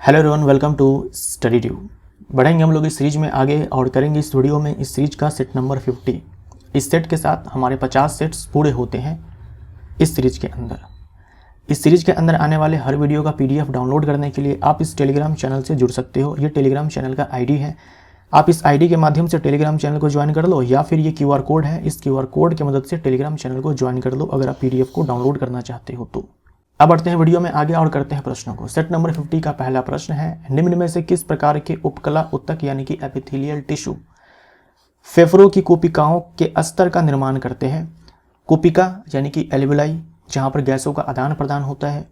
Hello everyone, welcome to Study Tube. बढ़ेंगे हम लोग इस सीरीज में आगे और करेंगे इस वीडियो में इस सीरीज का सेट नंबर 50। इस सेट के साथ हमारे 50 सेट्स पूरे होते हैं इस सीरीज के अंदर। इस सीरीज के अंदर आने वाले हर वीडियो का PDF डाउनलोड करने के लिए आप इस टेलीग्राम चैनल से जुड़ सकते हो। ये टेलीग्राम चैनल का ID है। आप इस ID के माध्यम से टेलीग्राम चैनल को ज्वाइन कर लो, या फिर ये QR कोड है, इस QR कोड की मदद से टेलीग्राम चैनल को ज्वाइन कर लो अगर आप PDF को डाउनलोड करना चाहते हो तो। अब बढ़ते हैं वीडियो में आगे और करते हैं प्रश्नों को। सेट नंबर 50 का पहला प्रश्न है, निम्न में से किस प्रकार के उपकला उत्तक यानी कि एपिथेलियल टिश्यू फेफड़ों की कोशिकाओं के अस्तर का निर्माण करते हैं? कोशिका यानी कि एल्वेलाई, जहां पर गैसों का आदान प्रदान होता है,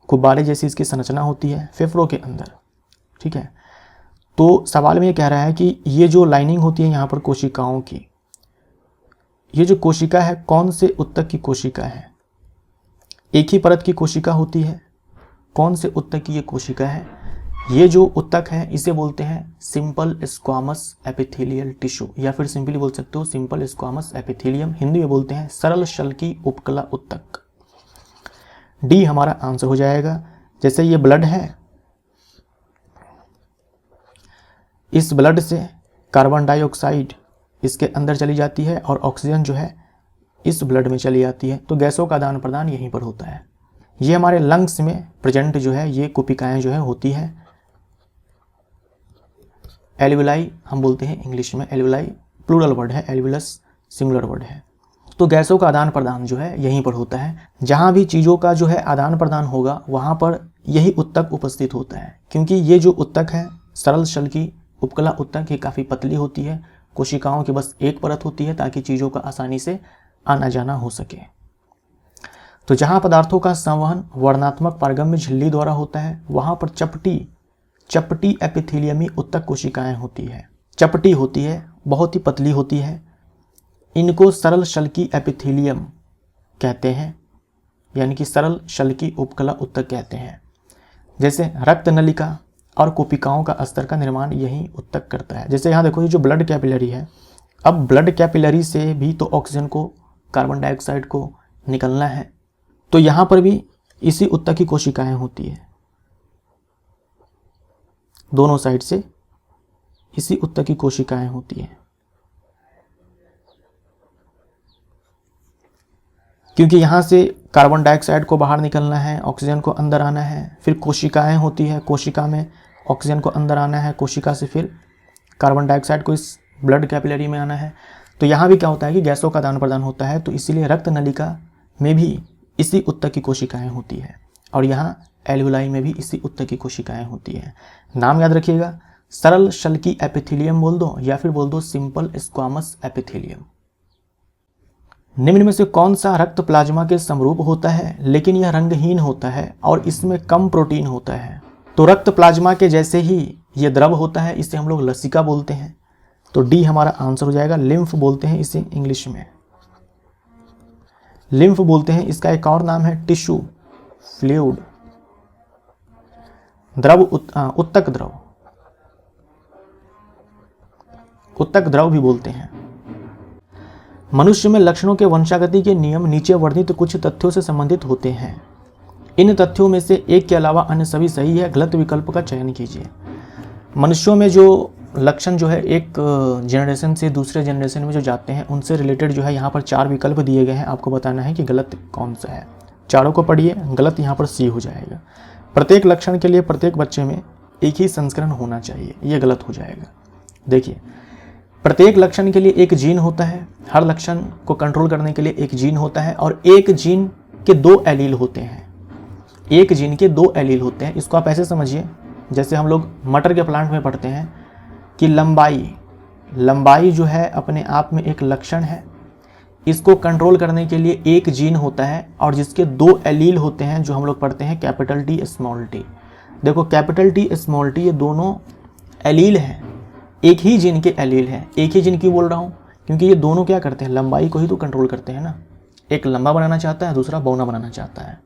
गुब्बारे जैसी इसकी संरचना होती है फेफड़ों के अंदर। ठीक है, तो सवाल में ये कह रहा है कि ये जो लाइनिंग होती है यहाँ पर कोशिकाओं की, ये जो कोशिका है कौन से उत्तक की कोशिका है? एक ही परत की कोशिका होती है। कौन से उत्तक की ये कोशिका है? ये जो उत्तक है इसे बोलते हैं सिंपल स्क्वामस एपिथेलियल टिश्यू, या फिर सिंपली बोल सकते हो सिंपल स्क्वामस एपिथेलियम। हिंदी में बोलते हैं सरल शल्की उपकला उत्तक। डी हमारा आंसर हो जाएगा। जैसे ये ब्लड है, इस ब्लड से कार्बन डाइऑक्साइड इसके अंदर चली जाती है और ऑक्सीजन जो है इस ब्लड में चली जाती है, तो गैसों का आदान प्रदान यहीं पर होता है। ये हमारे लंग्स में प्रेजेंट जो है ये कोशिकाएं जो है होती है। एल्वेलाई हम बोलते हैं इंग्लिश में, एल्वेलाई प्लूरल वर्ड है, एल्वेलस सिंगुलर वर्ड है। तो गैसों का आदान प्रदान जो है यहीं पर होता है। जहां भी चीज़ों का जो है आदान प्रदान होगा वहां पर यही उत्तक उपस्थित होता है, क्योंकि ये जो उत्तक है सरल शल्की उपकला उत्तक ये काफ़ी पतली होती है। कोशिकाओं की बस एक परत होती है ताकि चीज़ों का आसानी से आना जाना हो सके। तो जहां पदार्थों का संवहन वर्णात्मक पारगम्य झिल्ली द्वारा होता है वहां पर चपटी एपिथेलियमी उत्तक कोशिकाएं होती है। चपटी होती है, बहुत ही पतली होती है। इनको सरल शल्की एपिथेलियम कहते हैं, यानी कि सरल शल्की उपकला उत्तक कहते हैं। जैसे रक्त नलिका और कोशिकाओं का अस्तर का निर्माण यही उत्तक करता है। जैसे यहाँ देखो, ये जो ब्लड कैपिलरी है, अब ब्लड कैपिलरी से भी तो ऑक्सीजन को, कार्बन डाइऑक्साइड को निकलना है, तो यहाँ पर भी इसी उत्तक की कोशिकाएं होती है। दोनों साइड से इसी उत्तक की कोशिकाएं होती हैं, क्योंकि यहाँ से कार्बन डाइऑक्साइड को बाहर निकलना है, ऑक्सीजन को अंदर आना है, फिर कोशिकाएं होती है, कोशिका में ऑक्सीजन को अंदर आना है, कोशिका से फिर कार्बन डाइऑक्साइड को इस ब्लड कैपिलरी में आना है। तो यहाँ भी क्या होता है कि गैसों का आदान प्रदान होता है, तो इसीलिए रक्त नलिका में भी इसी उत्तक की कोशिकाएं होती है, और यहाँ एल्वेलाई में भी इसी उत्तक की कोशिकाएं होती हैं। नाम याद रखिएगा, सरल शल्की एपिथेलियम बोल दो या फिर बोल दो सिंपल स्क्वामस एपिथेलियम। निम्न में से कौन सा रक्त प्लाज्मा के समरूप होता है लेकिन यह रंगहीन होता है और इसमें कम प्रोटीन होता है? तो रक्त प्लाज्मा के जैसे ही यह द्रव होता है, इसे हम लोग लसिका बोलते हैं। तो डी हमारा आंसर हो जाएगा। लिम्फ बोलते हैं इसे इंग्लिश में, लिम्फ बोलते हैं। इसका एक और नाम है टिश्यू फ्लूइड, द्रव उत्तक द्रव, उत्तक द्रव भी बोलते हैं। मनुष्य में लक्षणों के वंशागति के नियम नीचे वर्णित कुछ तथ्यों से संबंधित होते हैं। इन तथ्यों में से एक के अलावा अन्य सभी सही है, गलत विकल्प का चयन कीजिए। मनुष्यों में जो लक्षण जो है एक जनरेशन से दूसरे जनरेशन में जो जाते हैं उनसे रिलेटेड जो है यहाँ पर 4 विकल्प दिए गए हैं। आपको बताना है कि गलत कौन सा है। चारों को पढ़िए, गलत यहाँ पर सी हो जाएगा। प्रत्येक लक्षण के लिए प्रत्येक बच्चे में एक ही संस्करण होना चाहिए, ये गलत हो जाएगा। देखिए, प्रत्येक लक्षण के लिए एक जीन होता है, हर लक्षण को कंट्रोल करने के लिए एक जीन होता है, और एक जीन के 2 एलील होते हैं। एक जीन के 2 एलील होते हैं। इसको आप ऐसे समझिए, जैसे हम लोग मटर के प्लांट में पढ़ते हैं कि लंबाई जो है अपने आप में एक लक्षण है। इसको कंट्रोल करने के लिए एक जीन होता है और जिसके 2 एलील होते हैं, जो हम लोग पढ़ते हैं कैपिटल टी स्मॉल टी। देखो, कैपिटल टी स्मॉल टी ये दोनों एलील हैं, एक ही जीन के एलील हैं। एक ही जीन क्यों बोल रहा हूँ? क्योंकि ये दोनों क्या करते हैं, लंबाई को ही तो कंट्रोल करते हैं ना। एक लंबा बनाना चाहता है, दूसरा बौना बनाना चाहता है।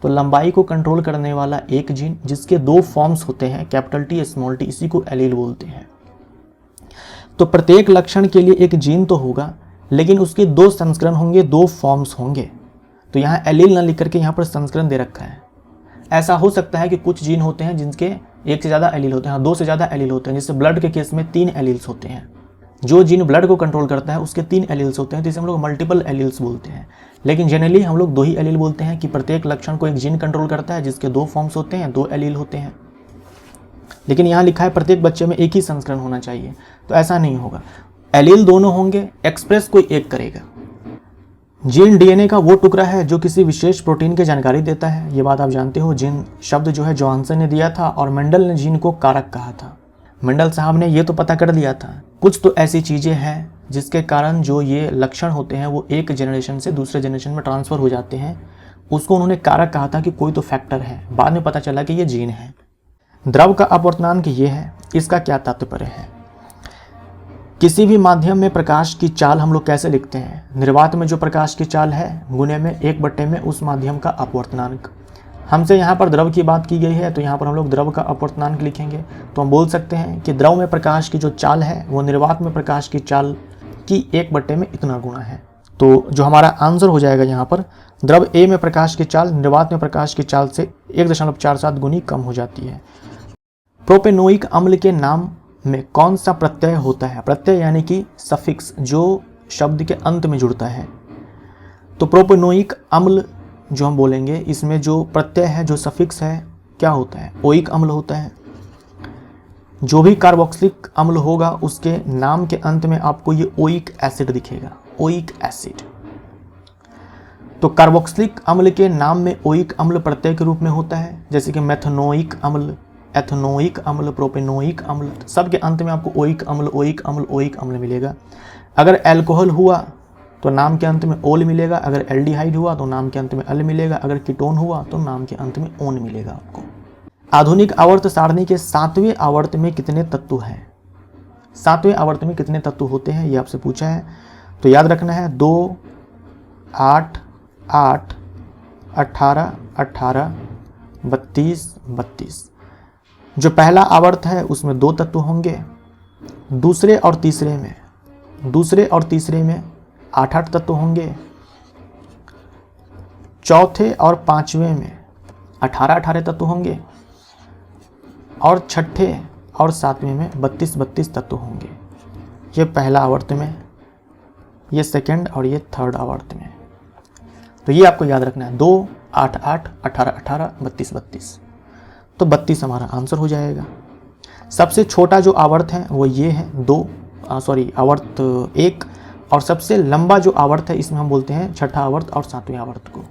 तो लंबाई को कंट्रोल करने वाला एक जीन जिसके 2 फॉर्म्स होते हैं, कैपिटल टी स्मॉल टी, इसी को एलील बोलते हैं। तो प्रत्येक लक्षण के लिए एक जीन तो होगा, लेकिन उसके 2 संस्करण होंगे, 2 फॉर्म्स होंगे। तो यहाँ एलील ना लिख करके यहाँ पर संस्करण दे रखा है। ऐसा हो सकता है कि कुछ जीन होते हैं जिनके एक से ज़्यादा एलील होते हैं, 2 से ज़्यादा एलील होते हैं, जैसे ब्लड के केस में 3 एलील्स होते हैं। जो जीन ब्लड को कंट्रोल करता है उसके 3 एलील्स होते हैं, तो इसे हम लोग मल्टीपल एलील्स बोलते हैं। लेकिन जनरली हम लोग 2 ही एलील बोलते हैं कि प्रत्येक लक्षण को एक जीन कंट्रोल करता है जिसके 2 फॉर्म्स होते हैं, 2 एलील होते हैं। लेकिन यहाँ लिखा है प्रत्येक बच्चे में एक ही संस्करण होना चाहिए, तो ऐसा नहीं होगा। एलील दोनों होंगे, एक्सप्रेस कोई एक करेगा। जीन डीएनए का वो टुकड़ा है जो किसी विशेष प्रोटीन की जानकारी देता है। ये बात आप जानते हो। जीन शब्द जो है जॉनसन ने दिया था और मेंडल ने जीन को कारक कहा था। मेंडल साहब ने ये तो पता कर लिया था कुछ तो ऐसी चीज़ें हैं जिसके कारण जो ये लक्षण होते हैं वो एक जनरेशन से दूसरे जनरेशन में ट्रांसफ़र हो जाते हैं, उसको उन्होंने कारक कहा था कि कोई तो फैक्टर है। बाद में पता चला कि ये जीन है। द्रव का अपवर्तनांक ये है, इसका क्या तात्पर्य है? किसी भी माध्यम में प्रकाश की चाल हम लोग कैसे लिखते हैं? निर्वात में जो प्रकाश की चाल है गुने में 1/में उस माध्यम का अपवर्तनांक। हमसे यहाँ पर द्रव की बात की गई है तो यहाँ पर हम लोग द्रव का अपवर्तनांक लिखेंगे। तो हम बोल सकते हैं कि द्रव में प्रकाश की जो चाल है वो निर्वात में प्रकाश की चाल की 1/में इतना गुना है। तो जो हमारा आंसर हो जाएगा यहाँ पर, द्रव ए में प्रकाश की चाल निर्वात में प्रकाश की चाल से 1.47 गुनी कम हो जाती है। प्रोपेनोइक अम्ल के नाम में कौन सा प्रत्यय होता है? प्रत्यय यानी कि सफिक्स जो शब्द के अंत में जुड़ता है। तो प्रोपेनोइक अम्ल जो हम बोलेंगे इसमें जो प्रत्यय है, जो सफिक्स है, क्या होता है? ओइक अम्ल होता है। जो भी कार्बोक्सिलिक अम्ल होगा उसके नाम के अंत में आपको ये ओइक एसिड दिखेगा, ओइक एसिड। तो कार्बोक्सिलिक अम्ल के नाम में ओइक अम्ल प्रत्यय के रूप में होता है, जैसे कि मेथनोइक अम्ल, एथनोइक अम्ल, प्रोपेनोइक अम्ल, सबके अंत में आपको ओइक अम्ल, ओइक अम्ल, ओइक अम्ल मिलेगा। अगर एल्कोहल हुआ तो नाम के अंत में ओल मिलेगा, अगर एल्डिहाइड हुआ तो नाम के अंत में अल मिलेगा, अगर कीटोन हुआ तो नाम के अंत में ओन मिलेगा आपको। आधुनिक आवर्त सारणी के 7वें आवर्त में कितने तत्व हैं? 7वें आवर्त में कितने तत्व होते हैं ये आपसे पूछा है। तो याद रखना है 2, 8, 8, 18, 18, 32, 32। जो पहला आवर्त है उसमें 2 तत्व होंगे। दूसरे और तीसरे में 8-8 तत्व होंगे। चौथे और पांचवें में 18-18 तत्व होंगे और छठे और सातवें में 32-32 तत्व होंगे। ये पहला आवर्त में, ये सेकंड और ये थर्ड आवर्त में। तो ये आपको याद रखना है 2, 8, 8, 18, 18, 32, 32। तो 32 हमारा आंसर हो जाएगा। सबसे छोटा जो आवर्त है वो ये है आवर्त 1, और सबसे लंबा जो आवर्त है इसमें हम बोलते हैं छठा आवर्त और 7वें आवर्त को।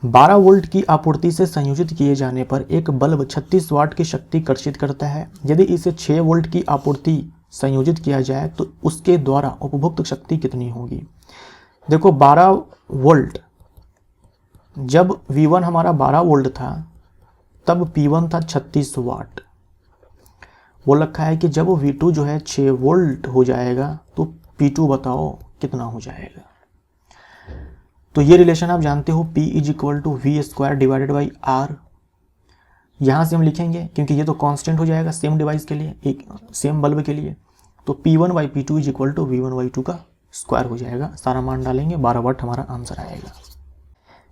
12 वोल्ट की आपूर्ति से संयोजित किए जाने पर एक बल्ब 36 वाट की शक्ति कर्षित करता है। यदि इसे 6 वोल्ट की आपूर्ति संयोजित किया जाए तो उसके द्वारा उपभुक्त शक्ति कितनी होगी? देखो 12 वोल्ट, जब V1 हमारा 12 वोल्ट था तब P1 था 36 वाट। बोल रखा है कि जब V2 जो है 6 वोल्ट हो जाएगा तो P2 बताओ कितना हो जाएगा। तो ये रिलेशन आप जानते हो, P = V² divided by R। यहाँ से हम लिखेंगे क्योंकि ये तो कांस्टेंट हो जाएगा सेम डिवाइस के लिए, एक सेम बल्ब के लिए। तो P1/P2 = V1/2 का स्क्वायर हो जाएगा। सारा मान डालेंगे, 12 वाट हमारा आंसर आएगा।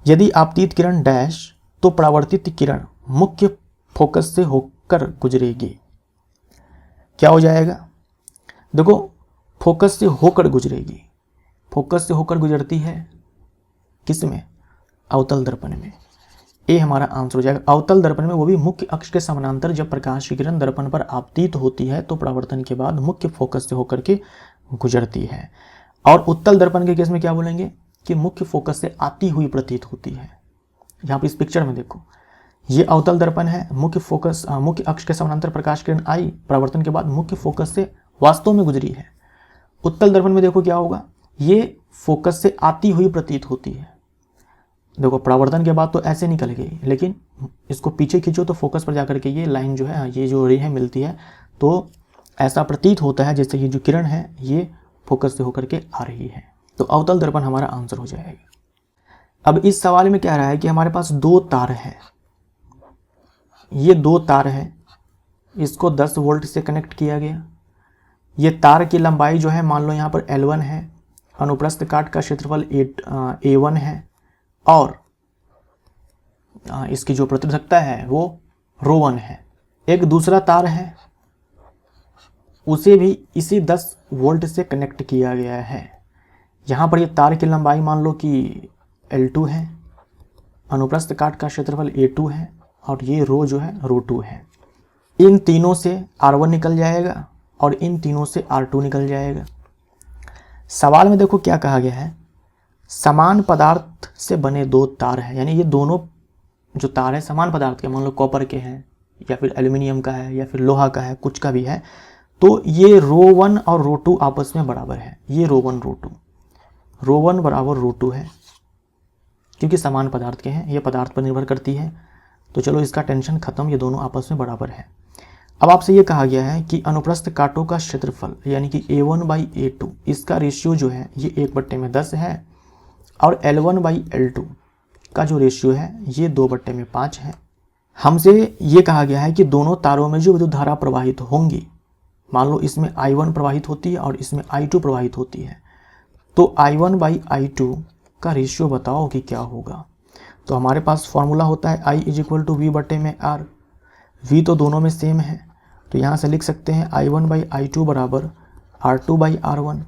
यदि आपतित किरण डैश तो परावर्तित किरण मुख्य फोकस से होकर गुजरेगी, क्या हो जाएगा? देखो फोकस से होकर गुजरेगी, फोकस से होकर गुजरती है किस में? अवतल दर्पण में। ए हमारा आंसर हो जाएगा। अवतल दर्पण में, वो भी मुख्य अक्ष के समानांतर। जब प्रकाश की किरण दर्पण पर आपतित होती है तो परावर्तन के बाद मुख्य फोकस से होकर के गुजरती है। और उत्तल दर्पण के केस में क्या बोलेंगे कि मुख्य फोकस से आती हुई प्रतीत होती है। यहाँ पर इस पिक्चर में देखो, ये अवतल दर्पण है, मुख्य अक्ष के समानांतर प्रकाश किरण आई, परावर्तन के बाद मुख्य फोकस से वास्तव में गुजरी है। उत्तल दर्पण में देखो क्या होगा, ये फोकस से आती हुई प्रतीत होती है। देखो परावर्तन के बाद तो ऐसे निकल गई, लेकिन इसको पीछे खींचो तो फोकस पर जाकर के ये लाइन जो है, ये जो रे है मिलती है, तो ऐसा प्रतीत होता है जैसे ये जो किरण है ये फोकस से होकर के आ रही है। तो अवतल दर्पण हमारा आंसर हो जाएगा। अब इस सवाल में क्या रहा है कि हमारे पास 2 तार है, ये 2 तार है, इसको 10 वोल्ट से कनेक्ट किया गया। ये तार की लंबाई जो है मान लो यहाँ पर L1 है, अनुप्रस्थ काट का क्षेत्रफल A1 है, और इसकी जो प्रतिरोधकता है वो ρ1 है। एक दूसरा तार है, उसे भी इसी 10 वोल्ट से कनेक्ट किया गया है। यहाँ पर ये तार की लंबाई मान लो कि L2 है, अनुप्रस्थ काट का क्षेत्रफल A2 है और ये रो जो है ρ2 है। इन तीनों से R1 निकल जाएगा और इन तीनों से R2 निकल जाएगा। सवाल में देखो क्या कहा गया है, समान पदार्थ से बने दो तार हैं, यानी ये दोनों जो तार है समान पदार्थ के, मान लो कॉपर के हैं या फिर एल्यूमिनियम का है या फिर लोहा का है, कुछ का भी है, तो ये ρ1 और ρ2 आपस में बराबर है। ये ρ1 ρ1 बराबर ρ2 है क्योंकि समान पदार्थ के हैं, ये पदार्थ पर निर्भर करती है। तो चलो इसका टेंशन खत्म, ये दोनों आपस में बराबर है। अब आपसे ये कहा गया है कि अनुप्रस्थ कांटों का क्षेत्रफल यानी कि A1/A2 इसका रेशियो जो है ये 1/10 है और L1/L2 का जो रेशियो है ये 2/5 है। हमसे ये कहा गया है कि दोनों तारों में जो विद्युत धारा प्रवाहित होंगी, मान लो इसमें I1 प्रवाहित होती है और इसमें I2 प्रवाहित होती है, तो I1/I2 का रेशियो बताओ कि क्या होगा। तो हमारे पास फॉर्मूला होता है I = V/R। V तो दोनों में सेम है, तो यहाँ से लिख सकते हैं I1/I2 बराबर R2/R1।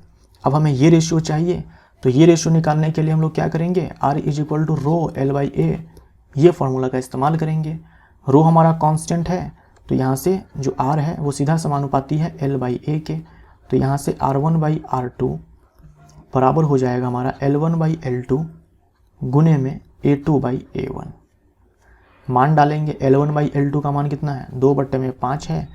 अब हमें ये रेशियो चाहिए, तो ये रेशियो निकालने के लिए हम लोग क्या करेंगे, R = ρ/L/A, ये फार्मूला का इस्तेमाल करेंगे। रो हमारा कांस्टेंट है, तो यहाँ से जो R है वो सीधा समानुपाती है L/A के, तो यहाँ से R1/R2 बराबर हो जाएगा हमारा L1/L2 गुने में A2/A1। मान डालेंगे, L1/L2 का मान कितना है, 2/5 है।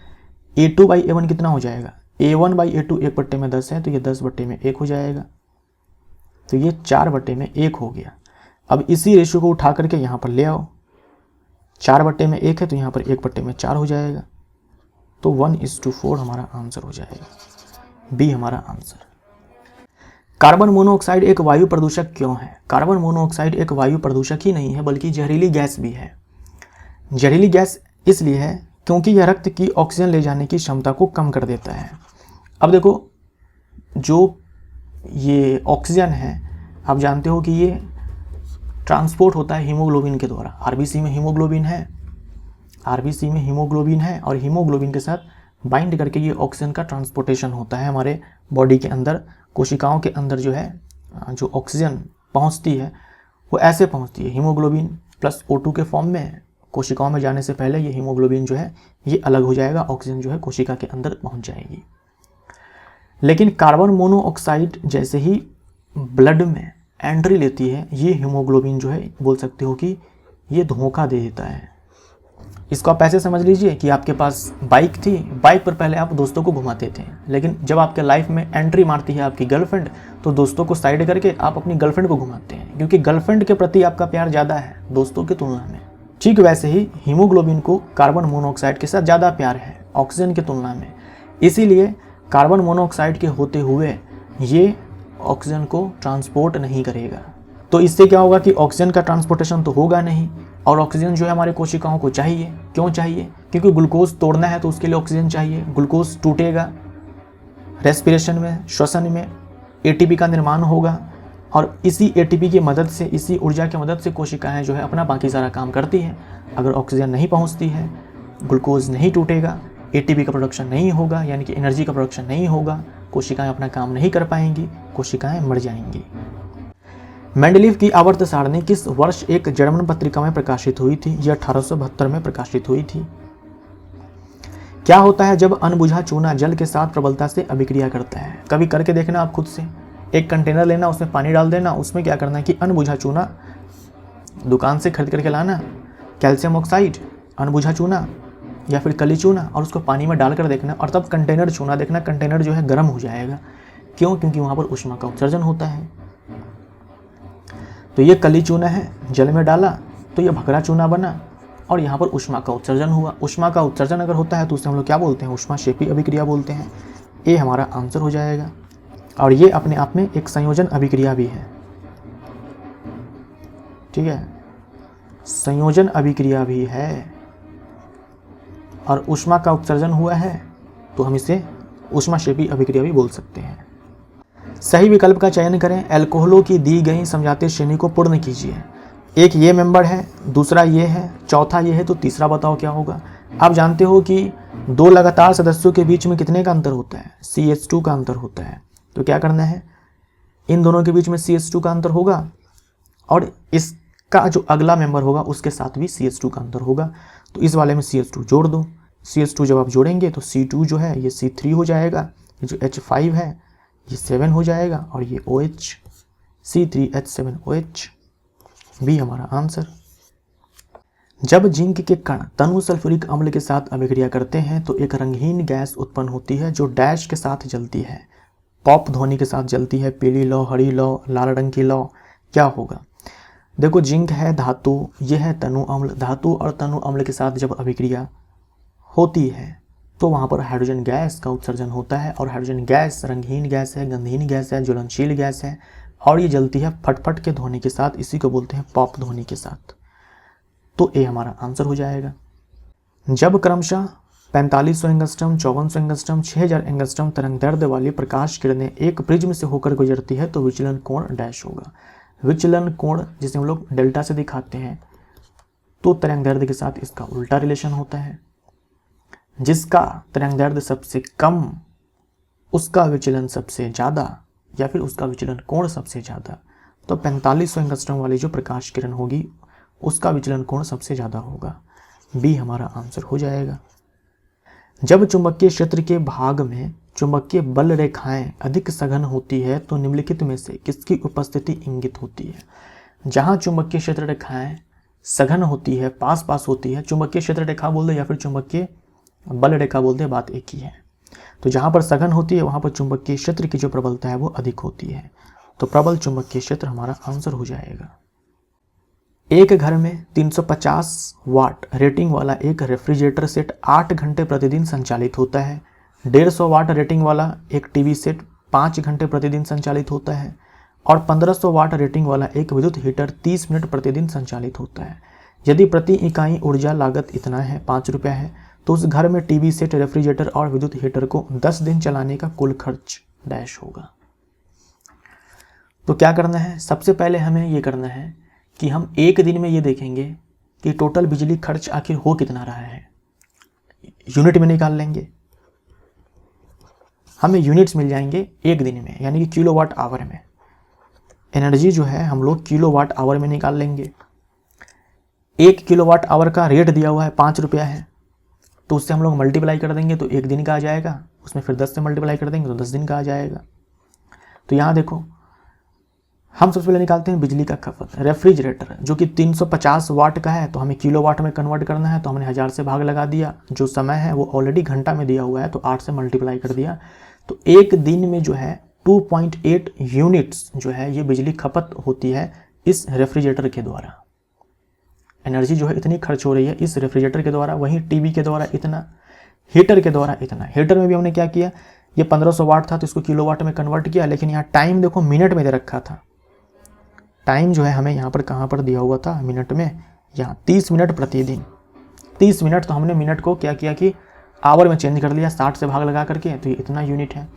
A2/A1 कितना हो जाएगा, A1/A2 1/10 है, तो ये 10/1 हो जाएगा, तो ये 4/1 हो गया। अब इसी रेशियो को उठा करके यहाँ पर ले आओ, 4/1 है तो यहाँ पर 1/4 हो जाएगा, तो 1:4 हमारा आंसर हो जाएगा। बी हमारा आंसर। कार्बन मोनोऑक्साइड एक वायु प्रदूषक क्यों है? कार्बन मोनोऑक्साइड एक वायु प्रदूषक ही नहीं है बल्कि जहरीली गैस भी है। जहरीली गैस इसलिए है क्योंकि यह रक्त की ऑक्सीजन ले जाने की क्षमता को कम कर देता है। अब देखो, जो ये ऑक्सीजन है आप जानते हो कि ये ट्रांसपोर्ट होता है हीमोग्लोबिन के द्वारा। आरबीसी में हीमोग्लोबिन है, आरबीसी में हीमोग्लोबिन है और हीमोग्लोबिन के साथ बाइंड करके ये ऑक्सीजन का ट्रांसपोर्टेशन होता है हमारे बॉडी के अंदर। कोशिकाओं के अंदर जो है जो ऑक्सीजन पहुंचती है वो ऐसे पहुंचती है, हीमोग्लोबिन प्लस O2 के फॉर्म में। कोशिकाओं में जाने से पहले ये हीमोग्लोबिन जो है ये अलग हो जाएगा, ऑक्सीजन जो है कोशिका के अंदर पहुंच जाएगी। लेकिन कार्बन मोनोऑक्साइड जैसे ही ब्लड में एंट्री लेती है, ये हीमोग्लोबिन जो है बोल सकते हो कि ये धोखा दे देता है। इसको आप ऐसे समझ लीजिए कि आपके पास बाइक थी, बाइक पर पहले आप दोस्तों को घुमाते थे, लेकिन जब आपके लाइफ में एंट्री मारती है आपकी गर्लफ्रेंड, तो दोस्तों को साइड करके आप अपनी गर्लफ्रेंड को घुमाते हैं, क्योंकि गर्लफ्रेंड के प्रति आपका प्यार ज़्यादा है दोस्तों की तुलना में। ठीक वैसे ही हीमोग्लोबिन को कार्बन मोनोऑक्साइड के साथ ज़्यादा प्यार है ऑक्सीजन की तुलना में, इसीलिए कार्बन मोनोऑक्साइड के होते हुए ये ऑक्सीजन को ट्रांसपोर्ट नहीं करेगा। तो इससे क्या होगा कि ऑक्सीजन का ट्रांसपोर्टेशन तो होगा नहीं, और ऑक्सीजन जो है हमारे कोशिकाओं को चाहिए। क्यों चाहिए? क्योंकि ग्लूकोज तोड़ना है तो उसके लिए ऑक्सीजन चाहिए। ग्लूकोज टूटेगा, रेस्पिरेशन में, श्वसन में एटीपी का निर्माण होगा, और इसी एटीपी की मदद से, इसी ऊर्जा की मदद से कोशिकाएं जो है अपना बाकी सारा काम करती हैं। अगर ऑक्सीजन नहीं पहुंचती है, ग्लूकोज नहीं टूटेगा, एटीपी का प्रोडक्शन नहीं होगा, यानी कि एनर्जी का प्रोडक्शन नहीं होगा, कोशिकाएं अपना काम नहीं कर पाएंगी, कोशिकाएं मर जाएंगी। मेंडलीव की आवर्त सारणी किस वर्ष एक जर्मन पत्रिका में प्रकाशित हुई थी? यह 1872 में प्रकाशित हुई थी। क्या होता है जब अनबुझा चूना जल के साथ प्रबलता से अभिक्रिया करता है? कभी करके देखना आप खुद से। एक कंटेनर लेना, उसमें पानी डाल देना, उसमें क्या करना है कि अनबुझा चूना दुकान से खरीद करके लाना, कैल्शियम ऑक्साइड, अनबुझा चूना या फिर कली चूना, और उसको पानी में डालकर देखना, और तब कंटेनर चूना देखना, कंटेनर जो है गर्म हो जाएगा। क्यों? क्योंकि वहाँ पर ऊष्मा का उत्सर्जन होता है। तो ये कली चूना है, जल में डाला तो ये भकरा चूना बना, और यहाँ पर ऊष्मा का उत्सर्जन हुआ। ऊष्मा का उत्सर्जन अगर होता है तो उसे हम लोग क्या बोलते हैं? ऊष्माक्षेपी अभिक्रिया बोलते हैं। ये हमारा आंसर हो जाएगा। और ये अपने आप में एक संयोजन अभिक्रिया भी है। ठीक है, संयोजन अभिक्रिया भी है, और ऊष्मा का उत्सर्जन हुआ है तो हम इसे ऊष्माक्षेपी अभिक्रिया भी बोल सकते हैं। सही विकल्प का चयन करें। अल्कोहलों की दी गई समझाते श्रेणी को पूर्ण कीजिए। एक ये मेंबर है, दूसरा ये है, चौथा ये है, तो तीसरा बताओ क्या होगा। आप जानते हो कि दो लगातार सदस्यों के बीच में कितने का अंतर होता है, CH2 का अंतर होता है। तो क्या करना है, इन दोनों के बीच में CH2 का अंतर होगा और इसका जो अगला मेंबर होगा उसके साथ भी CH2 का अंतर होगा। तो इस वाले में CH2 जोड़ दो। CH2 जब आप जोड़ेंगे तो C2 जो है ये C3 हो जाएगा, ये जो H5 है ये 7 हो जाएगा और ये OH C3H7OH, बी हमारा आंसर। जब जिंक के कण तनु सल्फ्यूरिक अम्ल के साथ अभिक्रिया करते हैं तो एक रंगहीन गैस उत्पन्न होती है जो डैश के साथ जलती है, पॉप ध्वनि के साथ जलती है, पीली लौ, हरी लौ, लाल रंग की लौ। क्या होगा? देखो जिंक है धातु, यह है तनु अम्ल। धातु और तनु अम्ल के साथ जब अभिक्रिया होती है तो वहाँ पर हाइड्रोजन गैस का उत्सर्जन होता है और हाइड्रोजन गैस रंगहीन गैस है, गंधहीन गैस है, ज्वलनशील गैस है और ये जलती है फटफट के ध्वनि के साथ, इसी को बोलते हैं पॉप ध्वनि के साथ। तो ए हमारा आंसर हो जाएगा। जब क्रमशः 4500 एंगस्ट्रम, 5400 एंगस्ट्रम, 6000 एंगस्ट्रम तरंग दैर्ध्य वाली प्रकाश किरणें एक प्रिज्म से होकर गुजरती है तो विचलन कोण डैश होगा। विचलन कोण जिसे हम लोग डेल्टा से दिखाते हैं तो तरंग दैर्ध्य के साथ इसका उल्टा रिलेशन होता है। जिसका तरंग दैर्ध्य सबसे कम उसका विचलन सबसे ज़्यादा या फिर उसका विचलन कोण सबसे ज़्यादा। तो 4500 एंगस्ट्रम वाली जो प्रकाश किरण होगी उसका विचलन कोण सबसे ज़्यादा होगा। बी हमारा आंसर हो जाएगा। जब चुंबकीय क्षेत्र के भाग में चुंबकीय बल रेखाएं अधिक सघन होती है तो निम्नलिखित में से किसकी उपस्थिति इंगित होती है। जहाँ चुंबकीय क्षेत्र रेखाएं सघन होती है, पास पास होती है, चुंबकीय क्षेत्र रेखा बोल दे या फिर चुंबकीय बल रेखा बोल दे, बात एक ही है। तो जहाँ पर सघन होती है वहाँ पर चुंबकीय क्षेत्र की जो प्रबलता है वो अधिक होती है। तो प्रबल चुंबकीय क्षेत्र हमारा आंसर हो जाएगा। एक घर में 350 वाट रेटिंग वाला एक रेफ्रिजरेटर सेट 8 घंटे प्रतिदिन संचालित होता है। 150 वाट रेटिंग वाला एक टीवी सेट 5 घंटे प्रतिदिन संचालित होता है और 1500 वाट रेटिंग वाला एक विद्युत हीटर 30 मिनट प्रतिदिन संचालित होता है। यदि प्रति इकाई ऊर्जा लागत इतना है, 5 रुपया है, तो उस घर में टीवी सेट, रेफ्रिजरेटर और विद्युत हीटर को 10 दिन चलाने का कुल खर्च डैश होगा। तो क्या करना है, सबसे पहले हमें ये करना है कि हम एक दिन में ये देखेंगे कि टोटल बिजली खर्च आखिर हो कितना रहा है। यूनिट में निकाल लेंगे, हमें यूनिट्स मिल जाएंगे एक दिन में, यानी कि किलोवाट आवर में। एनर्जी जो है हम लोग किलोवाट आवर में निकाल लेंगे। 1 किलोवाट आवर का रेट दिया हुआ है 5 रुपया है, तो उससे हम लोग मल्टीप्लाई कर देंगे तो एक दिन का आ जाएगा, उसमें फिर 10 से मल्टीप्लाई कर देंगे तो 10 दिन का आ जाएगा। तो यहाँ देखो हम सबसे पहले निकालते हैं बिजली का खपत। रेफ्रिजरेटर जो कि 350 वाट का है तो हमें किलोवाट में कन्वर्ट करना है, तो हमने 1000 से भाग लगा दिया। जो समय है वो ऑलरेडी घंटा में दिया हुआ है तो 8 से मल्टीप्लाई कर दिया। तो एक दिन में जो है 2.8 यूनिट्स जो है ये बिजली खपत होती है इस रेफ्रिजरेटर के द्वारा। एनर्जी जो है इतनी खर्च हो रही है इस रेफ्रिजरेटर के द्वारा, वहीं टीवी के द्वारा इतना, हीटर के द्वारा इतना। हीटर में भी हमने क्या किया, ये 1500 वाट था तो इसको किलोवाट में कन्वर्ट किया, लेकिन यहाँ टाइम देखो मिनट में दे रखा था। टाइम जो है हमें यहाँ पर कहाँ पर दिया हुआ था, मिनट में, यहाँ 30 मिनट प्रतिदिन। 30 मिनट, तो हमने मिनट को क्या किया कि आवर में चेंज कर लिया 60 से भाग लगा करके, तो ये इतना यूनिट है।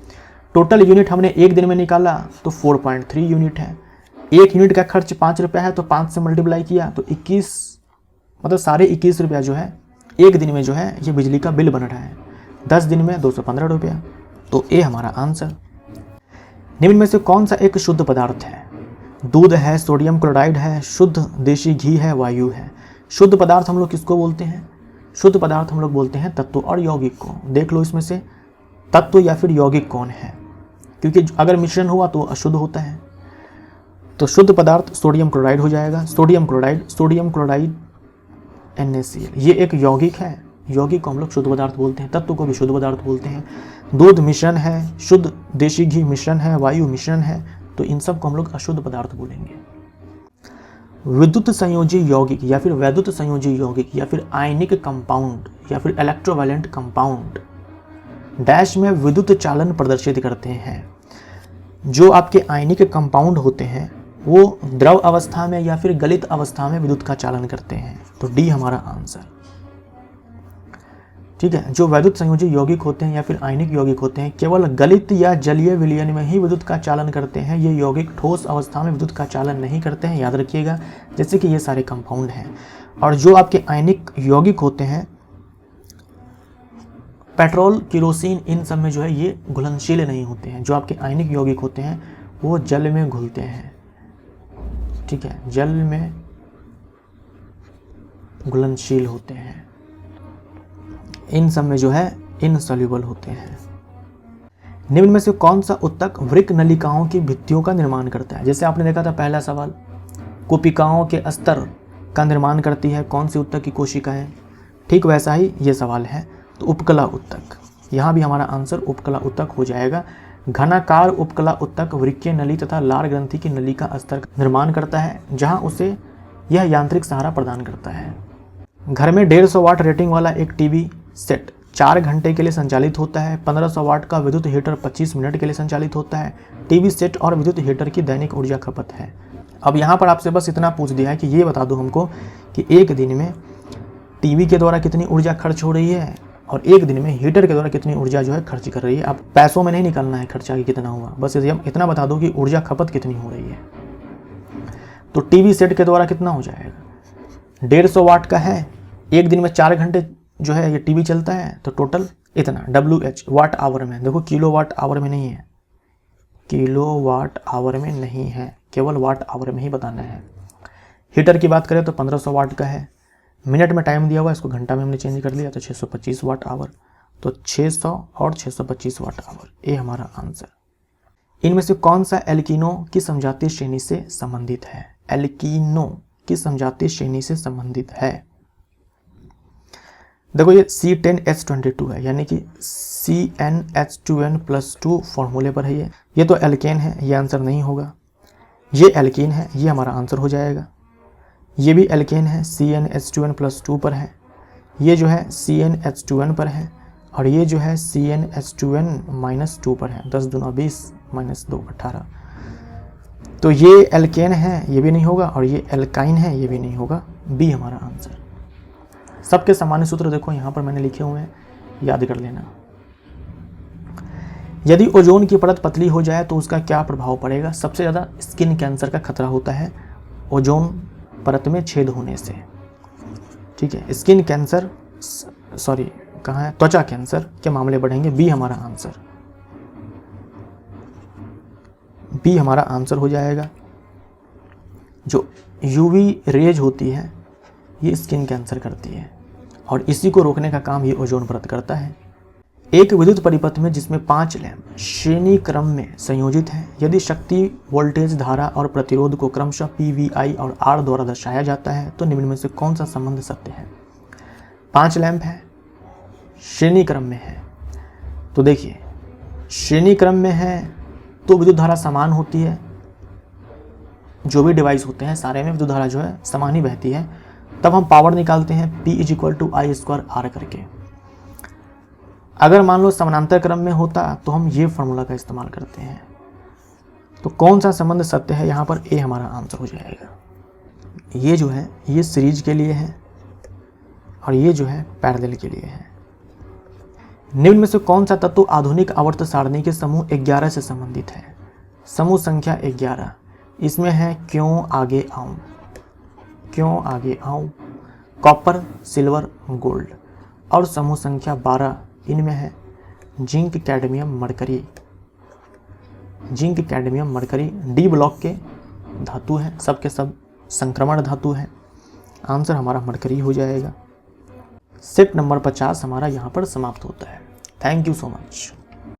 टोटल यूनिट हमने एक दिन में निकाला तो 4.3 यूनिट है। एक यूनिट का खर्च 5 रुपया है तो 5 से मल्टीप्लाई किया तो 21, मतलब 21.5 रुपया जो है एक दिन में जो है ये बिजली का बिल बन रहा है। 10 दिन में 215 रुपया। तो ए हमारा आंसर। निम्न में से कौन सा एक शुद्ध पदार्थ है। दूध है, सोडियम क्लोराइड है, शुद्ध देशी घी है, वायु है। शुद्ध पदार्थ हम लोग किसको बोलते हैं, शुद्ध पदार्थ हम लोग बोलते हैं तत्व और यौगिक को। देख लो इसमें से तत्व या फिर यौगिक कौन है, क्योंकि अगर मिश्रण हुआ तो अशुद्ध होता है। तो शुद्ध पदार्थ सोडियम क्लोराइड हो जाएगा। सोडियम क्लोराइड NaCl, ये एक यौगिक है। यौगिक को हम लोग शुद्ध पदार्थ बोलते हैं, तत्व को भी शुद्ध पदार्थ बोलते हैं। दूध मिश्रण है, शुद्ध देशी घी मिश्रण है, वायु मिश्रण है, तो इन सब को हम लोग अशुद्ध पदार्थ बोलेंगे। विद्युत संयोजी यौगिक या फिर वैद्युत संयोजी यौगिक या फिर आयनिक कंपाउंड या फिर इलेक्ट्रोवैलेंट कंपाउंड डैश में विद्युत चालन प्रदर्शित करते हैं। जो आपके आयनिक कंपाउंड होते हैं वो द्रव अवस्था में या फिर गलित अवस्था में विद्युत का चालन करते हैं। तो डी हमारा आंसर। ठीक है। जो वैद्युत संयोजी यौगिक होते हैं या फिर आयनिक यौगिक होते हैं केवल गलित या जलीय विलयन में ही विद्युत का चालन करते हैं। ये यौगिक ठोस अवस्था में विद्युत का चालन नहीं करते हैं, याद रखिएगा, जैसे कि ये सारे कंपाउंड हैं। और जो आपके आयनिक यौगिक होते हैं पेट्रोल, केरोसिन, इन सब में जो है ये घुलनशील नहीं होते हैं। जो आपके आयनिक यौगिक होते हैं वो जल में घुलते हैं, ठीक है, जल में घुलनशील होते हैं। इन सब में जो है इनसॉल्युबल होते हैं। निम्न में से कौन सा ऊतक वृक्क नलिकाओं की भित्तियों का निर्माण करता है? जैसे आपने देखा था पहला सवाल, कोशिकाओं के स्तर का निर्माण करती है कौन सी ऊतक की कोशिकाएं, ठीक वैसा ही ये सवाल है। तो उपकला ऊतक, यहाँ भी हमारा आंसर उपकला ऊतक हो जाएगा। घनाकार उपकला ऊतक वृक्कीय नली तथा लार ग्रंथि की नली का स्तर का निर्माण करता है, जहाँ उसे यह यांत्रिक सहारा प्रदान करता है। घर में 150 वाट रेटिंग वाला एक टीवी सेट 4 घंटे के लिए संचालित होता है। 1500 वाट का विद्युत हीटर 25 मिनट के लिए संचालित होता है। टीवी सेट और विद्युत हीटर की दैनिक ऊर्जा खपत है। अब यहाँ पर आपसे बस इतना पूछ दिया है कि ये बता दो हमको कि एक दिन में टीवी के द्वारा कितनी ऊर्जा खर्च हो रही है और एक दिन में हीटर के द्वारा कितनी ऊर्जा जो है खर्च कर रही है। आप पैसों में नहीं निकालना है खर्चा कि कितना हुआ, बस इतना बता दो कि ऊर्जा खपत कितनी हो रही है। तो टीवी सेट के द्वारा कितना हो जाएगा, 150 वाट का है, एक दिन में 4 घंटे जो है ये टीवी चलता है, तो टोटल इतना WH वाट आवर में, देखो किलो वाट आवर में नहीं है, किलो वाट आवर में नहीं है, केवल वाट आवर में ही बताना है। हीटर की बात करें तो 1500 वाट का है, मिनट में टाइम दिया हुआ है, इसको घंटा में हमने चेंज कर लिया तो 625 वाट आवर, तो 600 और 625 वाट आवर, ये हमारा आंसर। इनमें से कौन सा एल्कीनो की समजातीय श्रेणी से संबंधित है? एल्कीनो की समजातीय श्रेणी से संबंधित है। देखो ये C10H22 है, यानी कि CnH2n+2 फॉर्मूले पर है ये तो एल्केन है, ये आंसर नहीं होगा। ये एल्कीन है, ये हमारा आंसर हो जाएगा। ये भी एल्केन है, CnH2n+2 पर है। ये जो है CnH2n पर है और ये जो है CnH2n-2 पर है। 10 दूना 20 -2 18। तो ये एल्केन है, ये भी नहीं होगा, और ये एल्काइन है, ये भी नहीं होगा। बी हमारा आंसर। सबके सामान्य सूत्र देखो यहाँ पर मैंने लिखे हुए हैं, याद कर लेना। यदि ओजोन की परत पतली हो जाए तो उसका क्या प्रभाव पड़ेगा? सबसे ज़्यादा स्किन कैंसर का खतरा होता है ओजोन परत में छेद होने से, ठीक है। स्किन कैंसर, सॉरी कहाँ है, त्वचा कैंसर के मामले बढ़ेंगे। बी हमारा आंसर, बी हमारा आंसर हो जाएगा। जो यूवी रेज होती है ये स्किन कैंसर करती है और इसी को रोकने का काम ये ओजोन परत करता है। एक विद्युत परिपथ में जिसमें 5 लैंप श्रेणी क्रम में संयोजित हैं, यदि शक्ति, वोल्टेज, धारा और प्रतिरोध को क्रमशः PVI और R द्वारा दर्शाया जाता है तो निम्न में से कौन सा संबंध सत्य है? 5 लैंप है, श्रेणी क्रम में है, तो देखिए श्रेणी क्रम में है तो विद्युत धारा समान होती है। जो भी डिवाइस होते हैं सारे में विद्युत धारा जो है समान ही बहती है। तब हम पावर निकालते हैं P = I² R करके। अगर मान लो समानांतर क्रम में होता तो हम ये फॉर्मूला का इस्तेमाल करते हैं। तो कौन सा संबंध सत्य है? यहाँ पर ए हमारा आंसर हो जाएगा। ये जो है ये सीरीज के लिए है और ये जो है पैरेलल के लिए है। निम्न में से कौन सा तत्व आधुनिक आवर्त सारणी के समूह 11 से संबंधित है? समूह संख्या 11, इसमें है क्यों आगे आऊं, क्यों आगे आऊं, कॉपर, सिल्वर, गोल्ड। और समूह संख्या 12, इनमें है zinc, cadmium, mercury. Zinc, cadmium, mercury D block के धातु हैं, सब के सब संक्रमण धातु हैं। आंसर हमारा मरकरी हो जाएगा। सेट नंबर 50 हमारा यहाँ पर समाप्त होता है। Thank you so much.